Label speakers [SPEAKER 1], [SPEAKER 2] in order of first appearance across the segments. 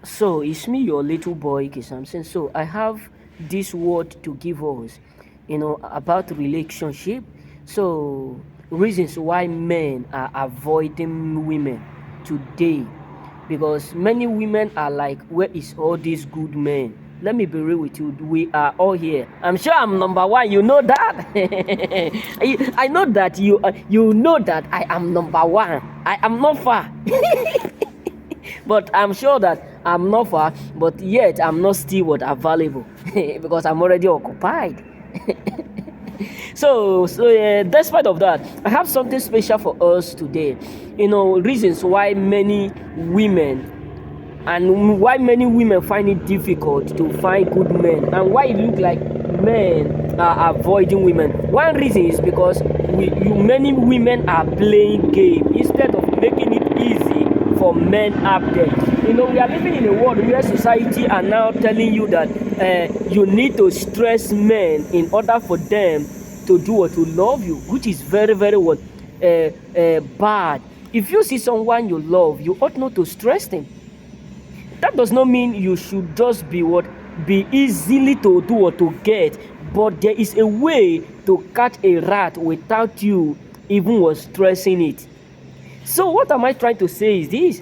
[SPEAKER 1] So it's me, your little boy, Kisamson. So I have this word to give us, about relationship. So reasons why men are avoiding women today, because many women are like, where is all these good men? Let me be real with you. We are all here. I'm sure I'm number one. You know that. I know that you know that I am number one. I am not far. But I'm sure that I'm not far, but yet I'm not still what available because I'm already occupied. So despite of that, I have something special for us today. Reasons why many women find it difficult to find good men, and why it look like men are avoiding women. One reason is because many women are playing game instead of making it easy for men out there. We are living in a world where society are now telling you that you need to stress men in order for them to do or to love you, which is very, very bad. If you see someone you love, you ought not to stress them. That does not mean you should just be easily to do or to get, but there is a way to catch a rat without you even was stressing it. So what am I trying to say is this: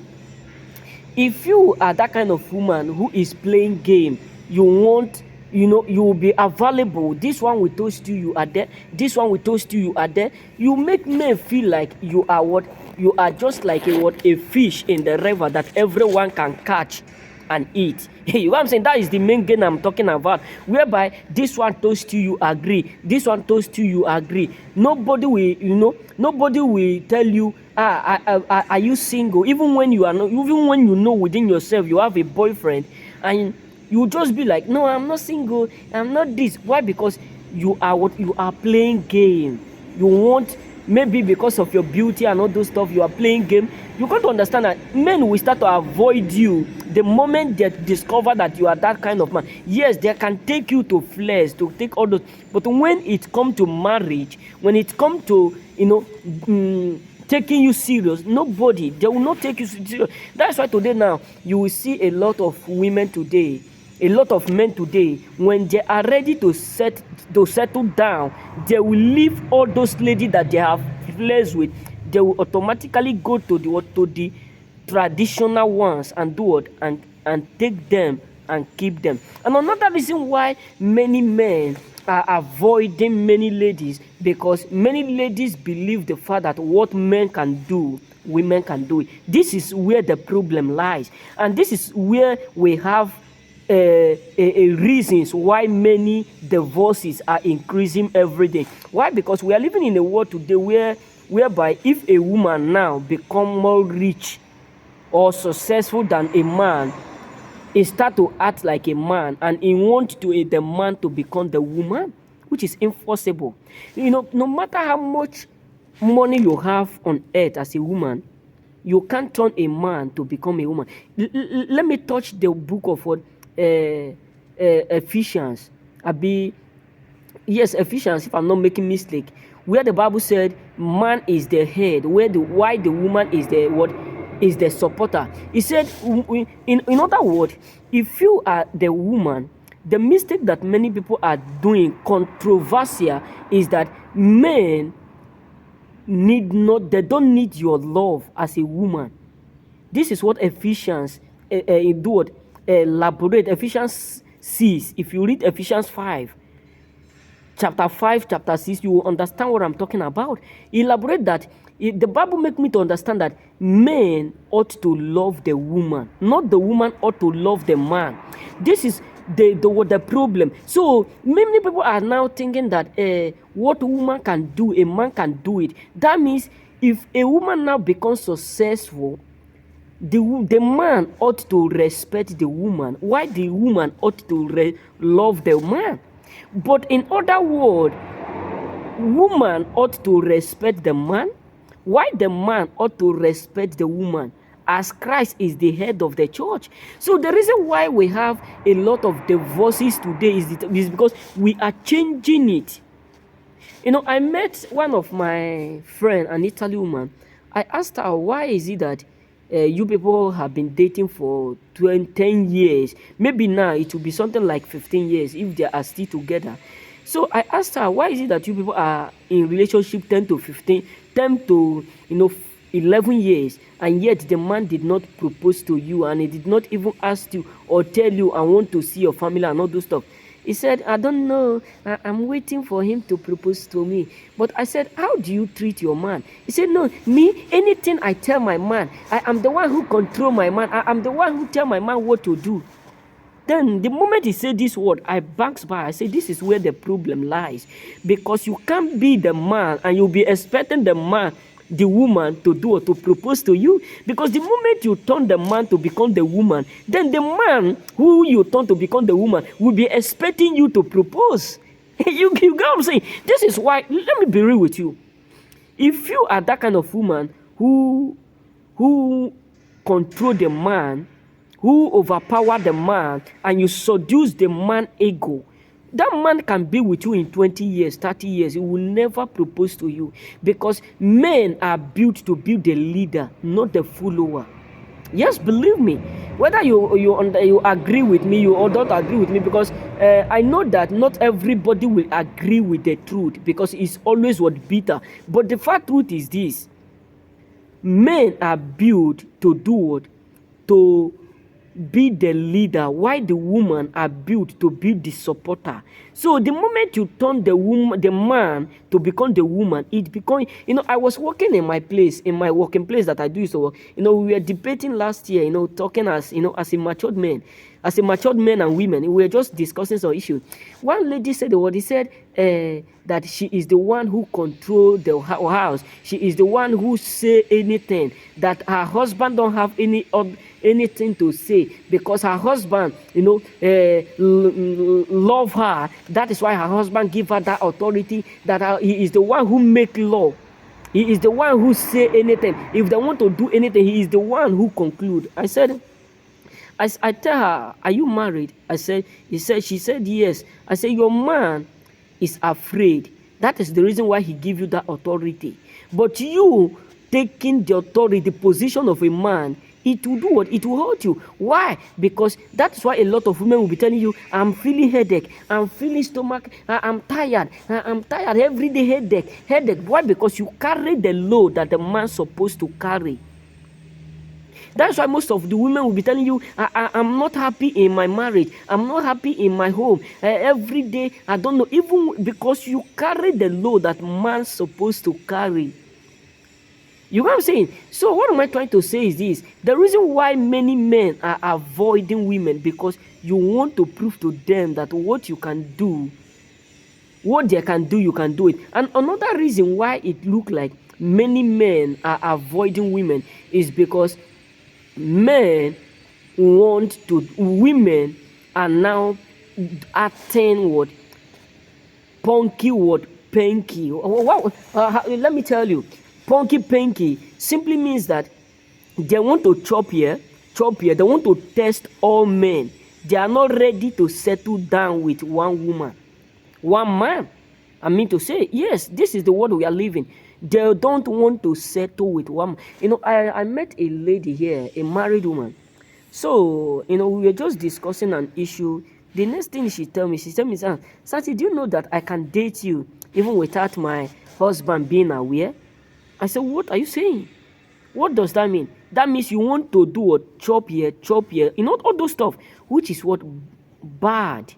[SPEAKER 1] if you are that kind of woman who is playing game, you want, you will be available. This one will toast you, you are there. This one will toast you, you are there. You make men feel like you are what? You are just like a fish in the river that everyone can catch and eat. You know what I'm saying? That is the main game I'm talking about. Whereby this one toast you agree. This one toast you agree. Nobody will tell you, are you single? Even when you are not, even when you know within yourself you have a boyfriend, and you just be like, no, I'm not single, I'm not this. Why? Because you are playing game. You want, maybe because of your beauty and all those stuff, you are playing game. You got to understand that men will start to avoid you the moment they discover that you are that kind of man. Yes, they can take you to flex, to take all those, but when it come to marriage, when it come to taking you serious, nobody, they will not take you serious. That's why today now you will see a lot of women today, a lot of men today, when they are ready to settle down, they will leave all those ladies that they have flirted with. They will automatically go to the traditional ones and do what, and take them and keep them. And another reason why many men are avoiding many ladies, because many ladies believe the fact that what men can do, women can do it. This is where the problem lies, and this is where we have reasons why many divorces are increasing every day. Why? Because we are living in a world today whereby if a woman now become more rich or successful than a man, he start to act like a man, and he want the man to become the woman, which is impossible. No matter how much money you have on earth as a woman, you can't turn a man to become a woman. Let me touch the book of what, Ephesians. Yes, Ephesians, if I'm not making mistake, where the Bible said man is the head, why the woman is the what, is the supporter. He said, in other words, if you are the woman, the mistake that many people are doing, controversial, is that men they don't need your love as a woman. This is what Ephesians do what, elaborate. Ephesians 6. If you read Ephesians 5, chapter 5, chapter 6, you will understand what I'm talking about. Elaborate that. The Bible make me to understand that men ought to love the woman, not the woman ought to love the man. This is the problem. So many people are now thinking that what a woman can do, a man can do it. That means if a woman now becomes successful, the man ought to respect the woman, why the woman ought to love the man. But in other words, woman ought to respect the man, why the man ought to respect the woman, as Christ is the head of the church. So the reason why we have a lot of divorces today is because we are changing it. I met one of my friend, an Italian woman. I asked her, why is it that you people have been dating for 20, 10 years. Maybe now it will be something like 15 years if they are still together. So I asked her, why is it that you people are in relationship 10 to 15, 10 to 11 years, and yet the man did not propose to you, and he did not even ask you or tell you, I want to see your family and all those stuff. He said, I don't know. I'm waiting for him to propose to me. But I said, how do you treat your man? He said, no, me, anything I tell my man, I am the one who control my man. I am the one who tell my man what to do. Then the moment he said this word, I bounced by. I said, this is where the problem lies. Because you can't be the man and you'll be expecting the man, the woman to do or to propose to you. Because the moment you turn the man to become the woman, then the man who you turn to become the woman will be expecting you to propose. You get what I'm saying? This is why, let me be real with you. If you are that kind of woman who control the man, who overpower the man, and you seduce the man ego, that man can be with you in 20 years, 30 years. He will never propose to you, because men are built to be the leader, not the follower. Yes, believe me. Whether you agree with me or don't agree with me, because I know that not everybody will agree with the truth, because it's always what bitter. But the fact truth is this: men are built to do what? To be the leader, while the woman are built to be the supporter. So the moment you turn the man to become the woman, it becomes, I was working in my working place that I do so work. We were debating last year, talking as as a matured man. As a matured men and women, we were just discussing some issue. One lady said the word. He said that she is the one who controls the house. She is the one who say anything. That her husband don't have anything to say, because her husband, love her. That is why her husband give her that authority. That he is the one who make law. He is the one who say anything. If they want to do anything, he is the one who conclude. I tell her, are you married? She said, yes. I said, your man is afraid. That is the reason why he give you that authority. But you taking the authority, the position of a man, it will do what? It will hurt you. Why? Because that's why a lot of women will be telling you, I'm feeling headache, I'm feeling stomach, I'm tired, I'm tired, every day headache. Why? Because you carry the load that the man's supposed to carry. That's why most of the women will be telling you, I'm not happy in my marriage. I'm not happy in my home. Every day, I don't know. Even because you carry the load that man's supposed to carry. You know what I'm saying? So what am I trying to say is this. The reason why many men are avoiding women, because you want to prove to them that what you can do, what they can do, you can do it. And another reason why it look like many men are avoiding women is because women are now acting what? Punky, what? Panky. Let me tell you, punky panky simply means that they want to chop here, they want to test all men. They are not ready to settle down with one woman, one man. I mean to say, yes, this is the world we are living. They don't want to settle with one. I met a lady here, a married woman. So, we were just discussing an issue. The next thing she said me, Santi, do you know that I can date you even without my husband being aware? I said, what are you saying? What does that mean? That means you want to do what? Chop here, all those stuff, which is what? Bad.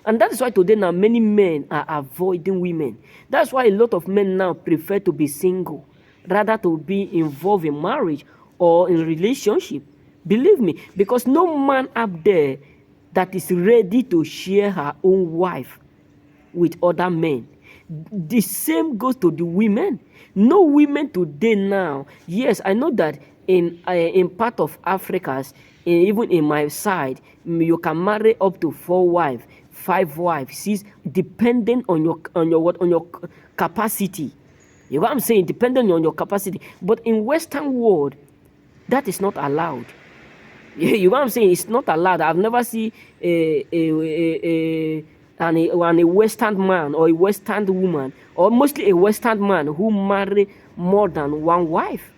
[SPEAKER 1] And that is why today now many men are avoiding women. That's why a lot of men now prefer to be single rather to be involved in marriage or in relationship. Believe me, because no man up there that is ready to share her own wife with other men. The same goes to the women. No women today now. Yes, I know that in part of Africa, even in my side, you can marry up to 4 wives, 5 wives, 6, depending on your capacity. You know what I'm saying? Depending on your capacity. But in Western world, that is not allowed. You know what I'm saying? It's not allowed. I've never seen a Western man or a Western woman, or mostly a Western man, who marry more than one wife.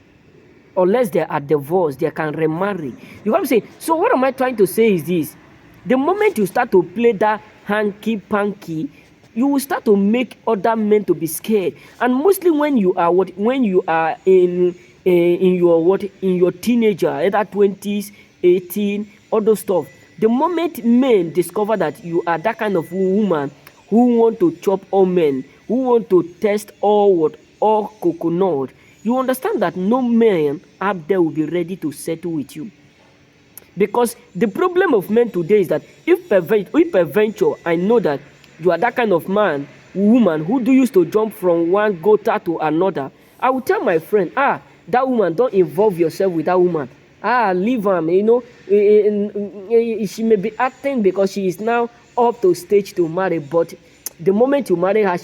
[SPEAKER 1] unless they are divorced, they can remarry. You know what I'm saying? So what am I trying to say is this: the moment you start to play that hanky panky, you will start to make other men to be scared. And mostly when you are in your in your teenager, either 20s, 18, all those stuff. The moment men discover that you are that kind of woman who want to chop all men, who want to test all coconut, you understand that no man out there will be ready to settle with you. Because the problem of men today is that if peradventure I know that you are that kind of man, woman who used to jump from one gutter to another, I will tell my friend, that woman, don't involve yourself with that woman. Leave her. She may be acting because she is now up to stage to marry, but the moment you marry her,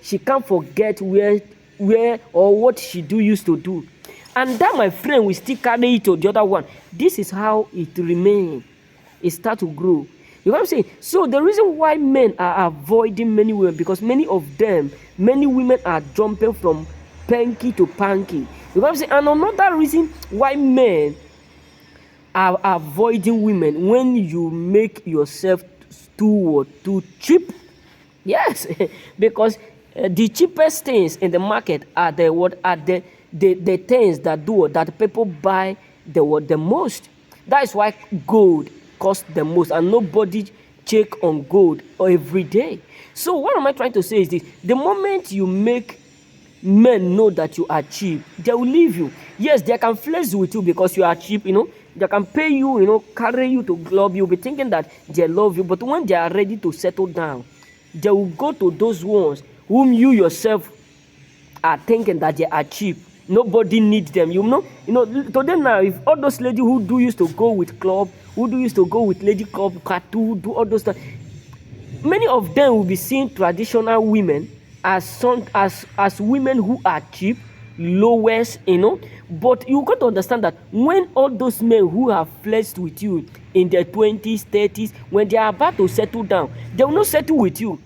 [SPEAKER 1] she can't forget where or what she used to do. And that, my friend, will still carry it to the other one. This is how it remains. It start to grow. You know what I'm saying? So the reason why men are avoiding many women, because many women are jumping from panky to panky. You know what I'm saying? And another reason why men are avoiding women, when you make yourself too cheap. Yes, because the cheapest things in the market are the things that people buy the most. That is why gold costs the most, and nobody check on gold every day. So what am I trying to say is this: the moment you make men know that you are cheap, they will leave you. Yes, they can flex with you because you are cheap, they can pay you, carry you to club. You'll be thinking that they love you, but when they are ready to settle down, they will go to those ones whom you yourself are thinking that they are cheap. Nobody needs them. Today now, if all those ladies who used to go with club, who used to go with lady club, cartoon, do all those stuff, many of them will be seeing traditional women as women who are cheap, lowest, But you got to understand that when all those men who have flirted with you in their 20s, 30s, when they are about to settle down, they will not settle with you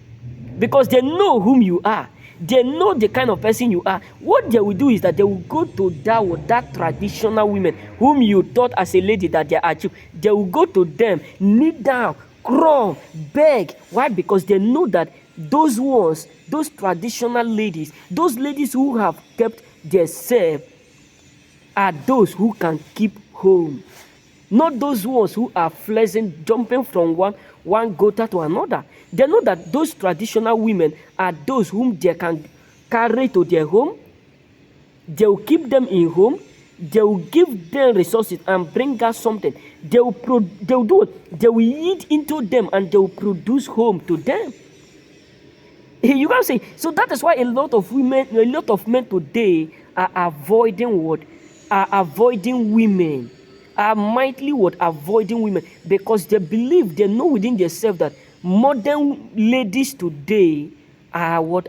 [SPEAKER 1] because they know whom you are. They know the kind of person you are. What they will do is that they will go to that traditional women whom you thought as a lady that they are cheap. They will go to them, kneel down, crawl, beg. Why? Because they know that those traditional ladies, those ladies who have kept themselves, are those who can keep home. Not those ones who are flexing, jumping from one gutter to another. They know that those traditional women are those whom they can carry to their home. They will keep them in home. They will give them resources and bring out something. They will do it. They will eat into them and they will produce home to them. You can say. So that is why a lot of men today are avoiding women. Are mightily avoiding women because they believe, they know within themselves that modern ladies today are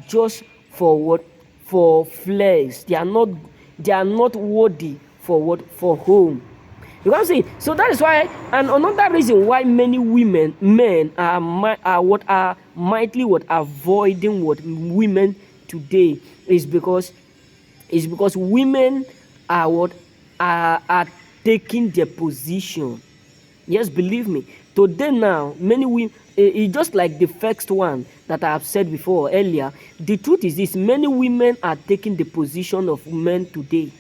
[SPEAKER 1] just for flex. They are not worthy for home. You can see. So that is why, and another reason why many men are mightily avoiding women today is because women are taking their position. Yes, believe me. Today now, many women, it's just like the first one that I have said before earlier. The truth is this: many women are taking the position of men today.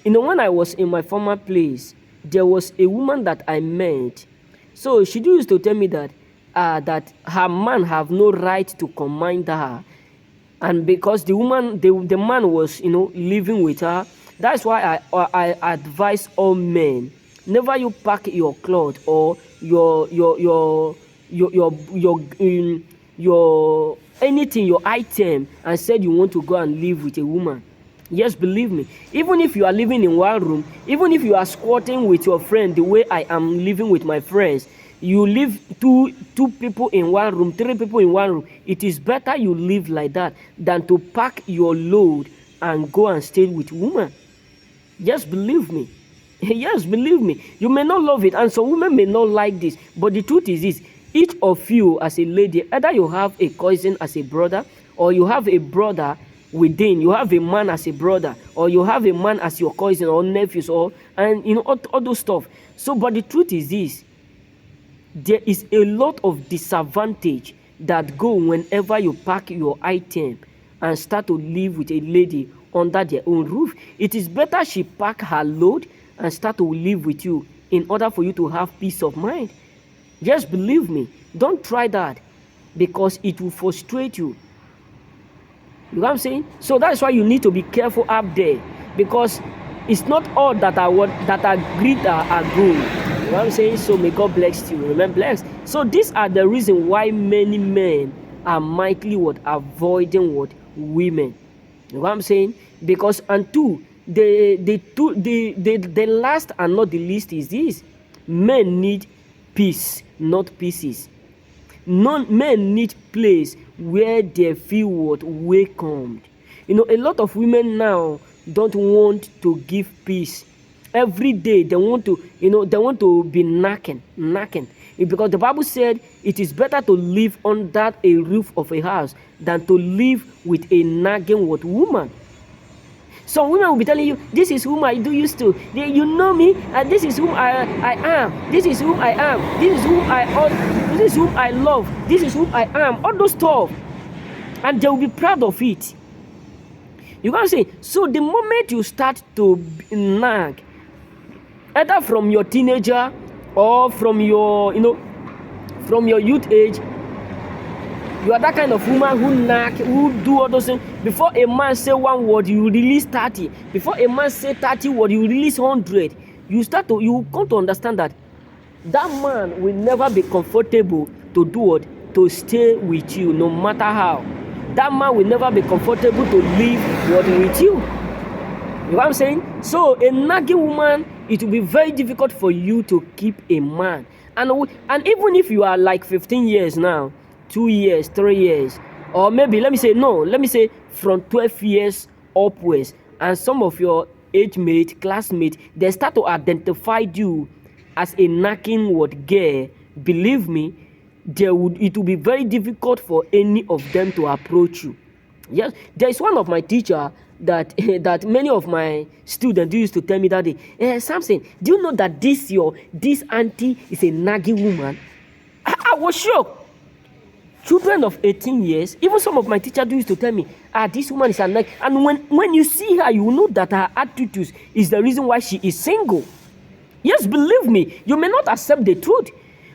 [SPEAKER 1] When I was in my former place, there was a woman that I met. So she used to tell me that her man have no right to command her, and because the man was living with her. That's why I advise all men: never you pack your clothes or your anything, your item, and said you want to go and live with a woman. Yes, believe me. Even if you are living in one room, even if you are squatting with your friend, the way I am living with my friends, you live two people in one room, 3 people in one room. It is better you live like that than to pack your load and go and stay with woman. Yes, believe me. Yes, believe me. You may not love it, and some women may not like this, but the truth is this: each of you as a lady, either you have a cousin as a brother, or you have a brother within. You have a man as a brother, or you have a man as your cousin or nephews, or and all those stuff. So, but the truth is this: there is a lot of disadvantage that go whenever you pack your item and start to live with a lady under their own roof. It is better she pack her load and start to live with you in order for you to have peace of mind. Just believe me, don't try that, because it will frustrate you. You know what I'm saying? So that's why you need to be careful up there, because it's not all that are great are good. You know what I'm saying? So may God bless you. Remember, blessed. So these are the reason why many men are mightily avoiding women. You know what I'm saying? Because, and two, the last and not the least is this: men need peace, not pieces. Men need place where they feel welcomed. You know, a lot of women now don't want to give peace. Every day they want to, they want to be knocking. Because the Bible said it is better to live under a roof of a house than to live with a nagging woman. Some women will be telling you, this is whom I do used to. You know me, and this is whom I am. This is whom I am. This is whom this is whom I love. This is whom I am. All those stuff. And they will be proud of it. You can say, so the moment you start to nag, either from your teenager or from your, from your youth age, you are that kind of woman who nag, who do all those things. Before a man say one word, you release 30. Before a man say 30 words, you release 100. You come to understand that man will never be comfortable to do what? To stay with you, no matter how. That man will never be comfortable to live with you. You know what I'm saying? So a nagging woman, it will be very difficult for you to keep a man. And even if you are like 15 years now, 2 years, 3 years, or maybe let me say from 12 years upwards, and some of your age mate, classmates, they start to identify you as a nagging girl. Believe me, it will be very difficult for any of them to approach you. Yes, there is one of my teacher that that many of my students used to tell me that day, Samson, do you know that this auntie is a nagging woman? I was shocked. Children of 18 years, even some of my teachers used to tell me, this woman is a nag. And when you see her, you will know that her attitude is the reason why she is single. Yes, believe me, you may not accept the truth,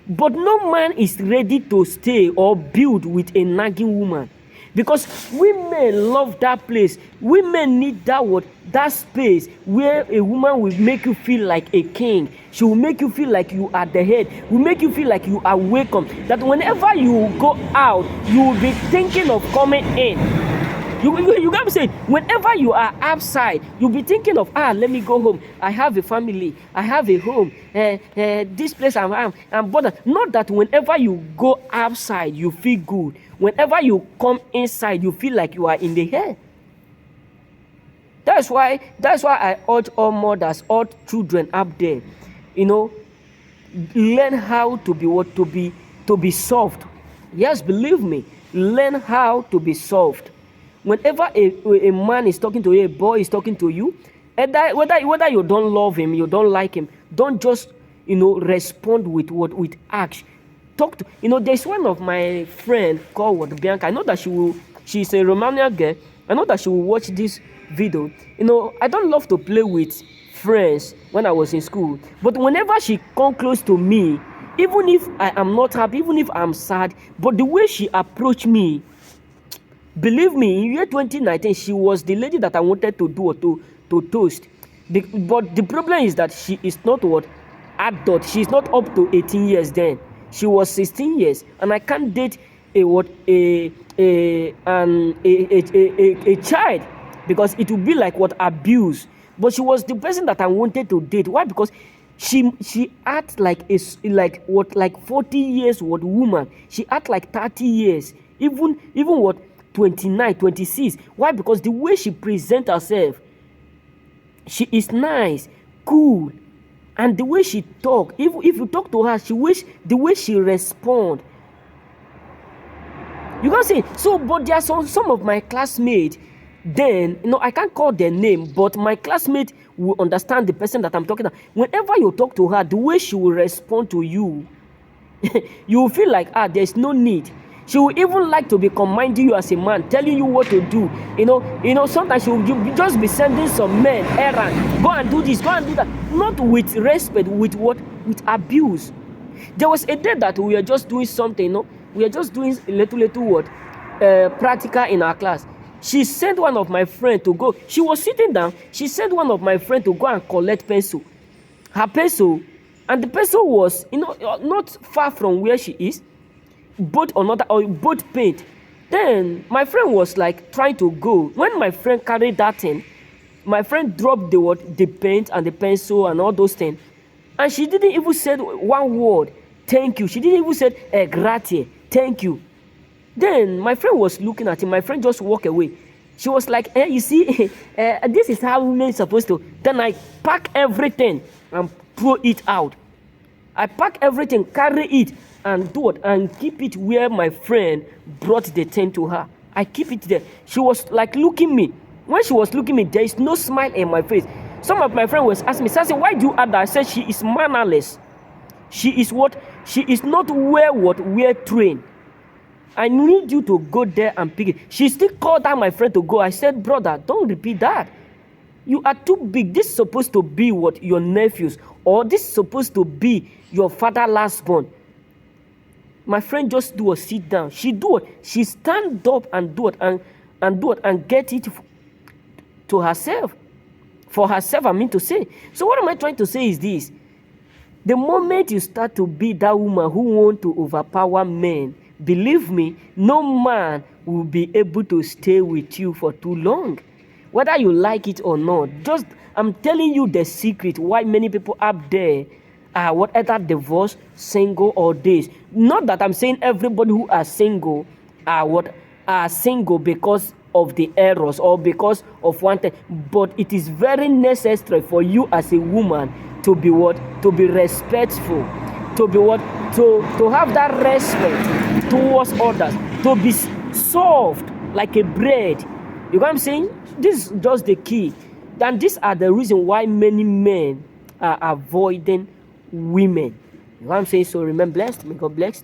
[SPEAKER 1] but no man is ready to stay or build with a nagging woman. Because women love that place. Women need that space where a woman will make you feel like a king. She will make you feel like you are the head. Will make you feel like you are welcome. That whenever you go out, you will be thinking of coming in. You got to say, whenever you are outside, you'll be thinking of, let me go home. I have a family. I have a home. This place I'm bothered. Not that whenever you go outside, you feel good. Whenever you come inside, you feel like you are in the air. That's why I urge all mothers, all children up there, learn how to be soft. Yes, believe me, learn how to be soft. Whenever a man is talking to you, a boy is talking to you, whether you don't love him, you don't like him, don't just respond with action. Talk to there's one of my friend called Bianca. I know that she's a Romanian girl. I know that she will watch this video. I don't love to play with friends when I was in school, but whenever she come close to me, even if I am not happy, even if I'm sad, but the way she approached me, believe me, in year 2019, she was the lady that I wanted to toast. But the problem is that she is not adult. She's not up to 18 years then. She was 16 years, and I can't date a child, because it would be like abuse. But she was the person that I wanted to date. Why? Because she acts like 40 years woman. She acts like 30 years. Even 29, 26. Why? Because the way she presents herself, she is nice, cool, and the way she talk. If you talk to her, the way she respond. You can see. So, but there are some of my classmates. then I can't call their name, but my classmate will understand the person that I'm talking about. Whenever you talk to her, the way she will respond to you, you will feel like there's no need. She will even like to be commanding you as a man, telling you what to do. Sometimes she will just be sending some men errand, go and do this, go and do that, not with respect, with what? With abuse. There was a day that we were just doing something, we were just doing a little what? Practical in our class. She sent one of my friends to go. She was sitting down. She sent one of my friends to go and collect pencil. Her pencil, and the pencil was, not far from where she is. Both paint. Then my friend was like trying to go. When my friend carried that thing, my friend dropped the paint and the pencil and all those things, and she didn't even say one word, thank you. She didn't even say grazie, thank you. Then my friend was looking at him. My friend just walked away. She was like, you see, this is how women are supposed to. Then I pack everything and throw it out. I pack everything, carry it, and do it, and keep it where my friend brought the thing to her. I keep it there. She was like looking me. When she was looking me, there is no smile in my face. Some of my friends was asking me, Sasi, why do you add that? I said, she is mannerless. She is what? She is not wear trained. I need you to go there and pick it. She still called out my friend to go. I said, brother, don't repeat that. You are too big. This is supposed to be what? Your nephews. Or this is supposed to be your father last born. My friend just do a sit down. She do it. She stand up and do it and do it and get it to herself. For herself, I mean to say. So what am I trying to say is this. The moment you start to be that woman who want to overpower men, believe me, no man will be able to stay with you for too long. Whether you like it or not. Just, I'm telling you the secret why many people up there are whatever divorced, single, or this. Not that I'm saying everybody who are single are single because of the errors or because of one thing, but it is very necessary for you as a woman to be what? To be respectful, to be what? To have that respect towards others, to be soft like a bread. You know what I'm saying? This is just the key. And these are the reason why many men are avoiding women. You know what I'm saying? So remain blessed. May God bless you.